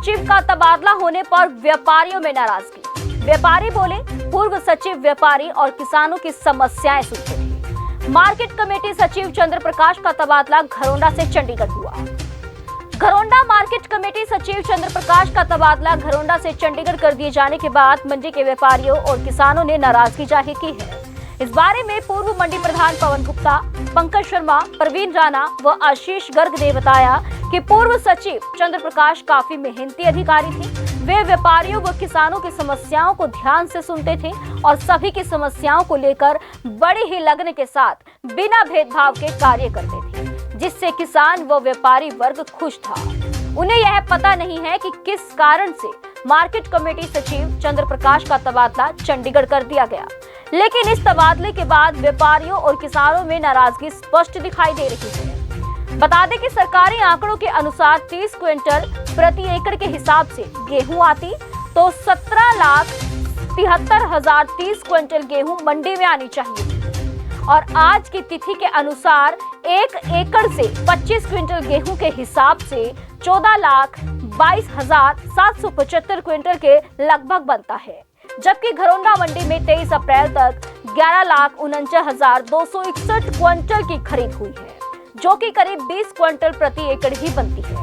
सचिव का तबादला होने पर व्यापारियों में नाराजगी। व्यापारी बोले, पूर्व सचिव व्यापारी और किसानों की समस्याएं सुनते थे। मार्केट कमेटी सचिव चंद्र प्रकाश का तबादला घरौंडा से चंडीगढ़ हुआ। घरौंडा मार्केट कमेटी सचिव चंद्र प्रकाश का तबादला घरौंडा से चंडीगढ़ कर दिए जाने के बाद मंडी के व्यापारियों और किसानों ने नाराजगी जाहिर की है। इस बारे में पूर्व मंडी प्रधान पवन गुप्ता, पंकज शर्मा, प्रवीण राणा व आशीष गर्ग ने बताया कि पूर्व सचिव चंद्र प्रकाश काफी मेहनती अधिकारी थे। वे व्यापारियों व किसानों की समस्याओं को ध्यान से सुनते थे और सभी की समस्याओं को लेकर बड़े ही लगन के साथ बिना भेदभाव के कार्य करते थे, जिससे किसान व व्यापारी वर्ग खुश था। उन्हें यह पता नहीं है कि किस कारण से मार्केट कमेटी सचिव चंद्र प्रकाश का तबादला चंडीगढ़ कर दिया गया, लेकिन इस तबादले के बाद व्यापारियों और किसानों में नाराजगी स्पष्ट दिखाई दे रही है। बता दें कि सरकारी आंकड़ों के अनुसार 30 क्विंटल प्रति एकड़ के हिसाब से गेहूं आती तो 17,73,000 30 क्विंटल गेहूं मंडी में आनी चाहिए और आज की तिथि के अनुसार 1 एकड़ से 25 क्विंटल गेहूं के हिसाब से 14,22,775 क्विंटल के लगभग बनता है, जबकि घरौंडा मंडी में 23 अप्रैल तक 11,49,261 क्विंटल की खरीद हुई है, जो कि करीब 20 क्विंटल प्रति एकड़ ही बनती है।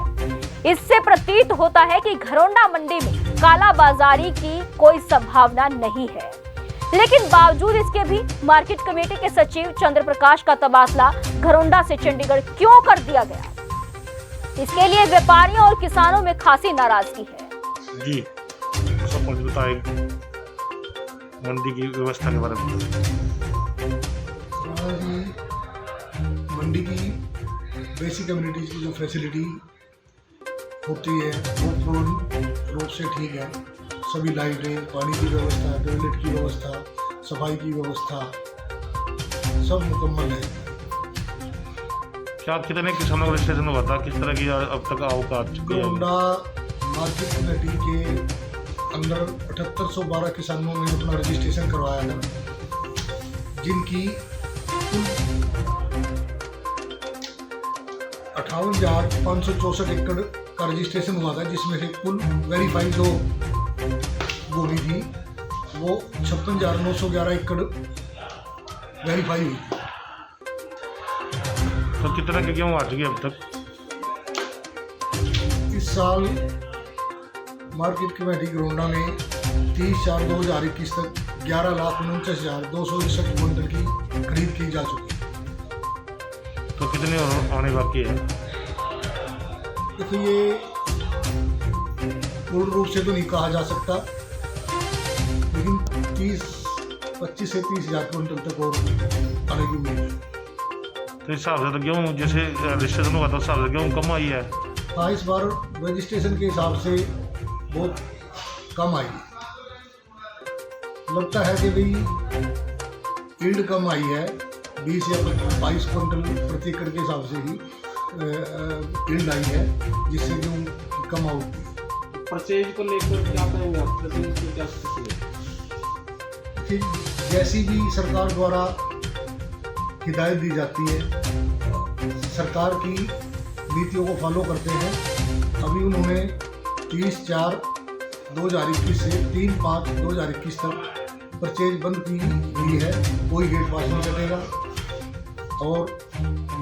इससे प्रतीत होता है कि घरौंडा मंडी में कालाबाजारी की कोई संभावना नहीं है, लेकिन बावजूद इसके भी मार्केट कमेटी के सचिव चंद्र प्रकाश का तबादला घरौंडा से चंडीगढ़ क्यों कर दिया गया, इसके लिए व्यापारियों और किसानों में खासी नाराजगी है। जी, सब कुछ बताएं मंडी की व्यवस्था के बारे में। मंडी की बेसिक कम्युनिटीज की जो फैसिलिटी होती है वो पूर्ण रूप से ठीक है। सभी लाइटें, पानी की व्यवस्था, टॉयलेट की व्यवस्था, सफाई की व्यवस्था सब मुकम्मल है। क्या कितने किसानों का रजिस्ट्रेशन हुआ था, किस तरह की अब तक अवकाश चुकी है? घरौंडा मार्केट कमेटी के अंदर 7812 किसानों ने अपना रजिस्ट्रेशन करवाया था, जिनकी 58,564 एकड़ का रजिस्ट्रेशन हुआ था, जिसमें से कुल वेरीफाई जो भूमि थी वो 56,911 एकड़ वेरीफाई हुई थी। तो कितना के गेहूँ आ चुकी है अब तक? इस साल मार्केट कमेटी घरौंडा में 30/4/2021 तक 11,49,261 क्विंटल की खरीद की जा चुकी है। तो कितने आने बाकी है? देखिए, ये पूर्ण रूप से तो नहीं कहा जा सकता, लेकिन 25 से 30,000 क्विंटल तक और आने की उम्मीद है। तो इस हिसाब से तो गेहूँ जैसे रजिस्ट्रेशन हुआ था उस हिसाब से गेहूँ कम आई है। हाँ, इस बार रजिस्ट्रेशन के हिसाब से बहुत कम आई। लगता है कि भाई यील्ड कम आई है, 20 या 22 क्विंटल प्रति एकड़ के हिसाब से ही यील्ड आई है, जिससे गेहूँ कम आउट। परचेज को लेकर क्या कहेंगे आप? परचेज की क्या स्थिति है? जैसी भी सरकार द्वारा हिदायत दी जाती है, सरकार की नीतियों को फॉलो करते हैं। अभी उन्होंने 30/4/2021 से 3/5/2021 तक परचेज बंद की हुई है। कोई गेट पास नहीं कटेगा और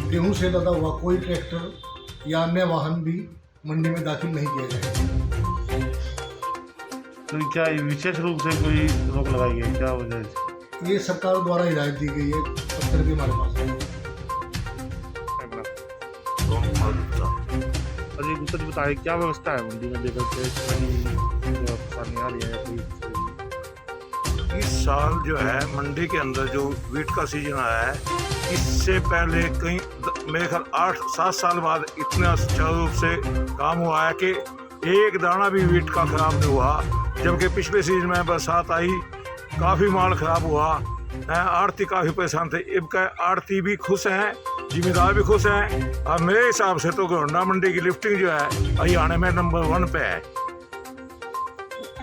गेहूं से लदा हुआ कोई ट्रैक्टर या अन्य वाहन भी मंडी में दाखिल नहीं किया जाएगा। तो क्या विशेष रूप से कोई रोक लगाई गई, क्या वजह है? ये सरकार द्वारा हिदायत दी गई है, पत्र भी हमारे पास है। अजय गुप्ता जी बताइए, क्या व्यवस्था है मंडी में लेकर के परेशानी आ रही है? इस साल जो है मंडी के अंदर जो वीट का सीजन आया है, इससे पहले कहीं मेरे ख्याल 8-7 साल बाद इतना सुचारू रूप से काम हुआ है कि एक दाना भी वीट का खराब नहीं हुआ। जबकि पिछले सीजन में बरसात आई, काफ़ी माल खराब हुआ, आड़ती काफ़ी परेशान थे। इनका आड़ती भी खुश हैं, जिम्मेदार भी खुश हैं। और मेरे हिसाब से तो घरौंडा मंडी की लिफ्टिंग जो है हरियाणा में नंबर 1 पे है।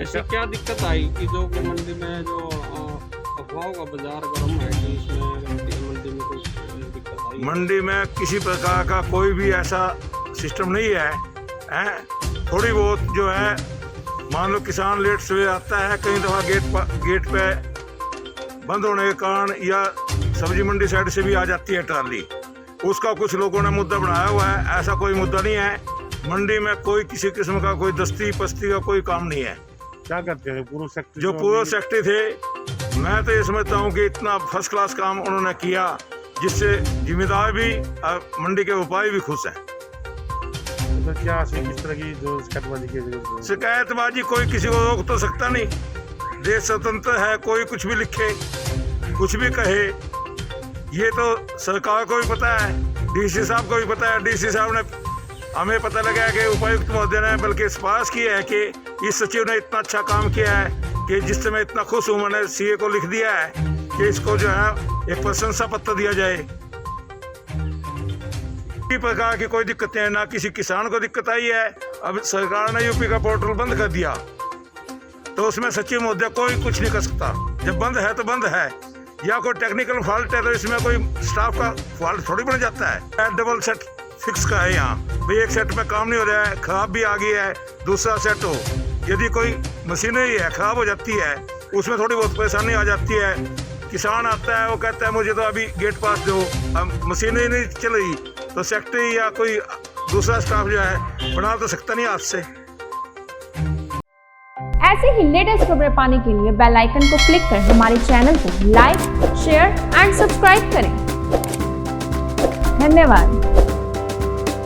ऐसे क्या दिक्कत आई कि जो मंडी में जो अफवाहों का बाजार गर्म है कि इसमें मंडी में कोई दिक्कत आई? मंडी में किसी प्रकार का कोई भी ऐसा सिस्टम नहीं है, थोड़ी बहुत जो है, मान लो किसान लेट से आता है, कई दफ़ा गेट पे बंद होने के कारण या सब्जी मंडी साइड से भी आ जाती है ट्राली, उसका कुछ लोगों ने मुद्दा बनाया हुआ है। ऐसा कोई मुद्दा नहीं है। मंडी में कोई किसी किस्म का कोई दस्ती पस्ती का कोई काम नहीं है। क्या करते हैं पूर्व सेक्रेटरी? जो पूर्व सेक्रेटरी थे, मैं तो ये समझता हूँ कि इतना फर्स्ट क्लास काम उन्होंने किया, जिससे जिम्मेदार भी और मंडी के व्यापारी भी खुश हैं। तो क्या किस तरह की जो शिकायतबाजी की जरूरत है? शिकायतबाजी कोई किसी को रोक तो सकता नहीं, देश स्वतंत्र है, कोई कुछ भी लिखे कुछ भी कहे, ये तो सरकार को भी पता है, डीसी साहब को भी पता है। डीसी साहब ने, हमें पता लगा कि उपायुक्त महोदय ने बल्कि सिफारिश की है कि इस सचिव ने इतना अच्छा काम किया है कि जिससे मैं इतना खुश हूँ, मैंने सीए को लिख दिया है कि इसको जो है एक प्रशंसा पत्र दिया जाए। किसी प्रकार की कोई दिक्कतें हैं, ना किसी किसान को दिक्कत आई है। अब सरकार ने यूपी का पोर्टल बंद कर दिया, तो उसमें सचिव महोदय कोई कुछ नहीं कर सकता। जब बंद है तो बंद है, या कोई टेक्निकल फॉल्ट है तो इसमें कोई स्टाफ का फॉल्ट थोड़ी बन जाता है। डबल सेट फिक्स का है यहाँ भाई, एक सेट में काम नहीं हो रहा है, खराब भी आ गई है, दूसरा सेट हो, यदि कोई मशीनरी है खराब हो जाती है, उसमें थोड़ी बहुत परेशानी आ जाती है। किसान आता है, वो कहता है मुझे तो अभी गेट पास दो, अब मशीनरी नहीं चल रही, तो सेक्रेटरी या कोई दूसरा स्टाफ जो है बना तो सकता नहीं हाथ से। ऐसे ही लेटेस्ट खबरें पाने के लिए बेल आइकन को क्लिक कर हमारे चैनल को लाइक, शेयर एंड सब्सक्राइब करें। धन्यवाद।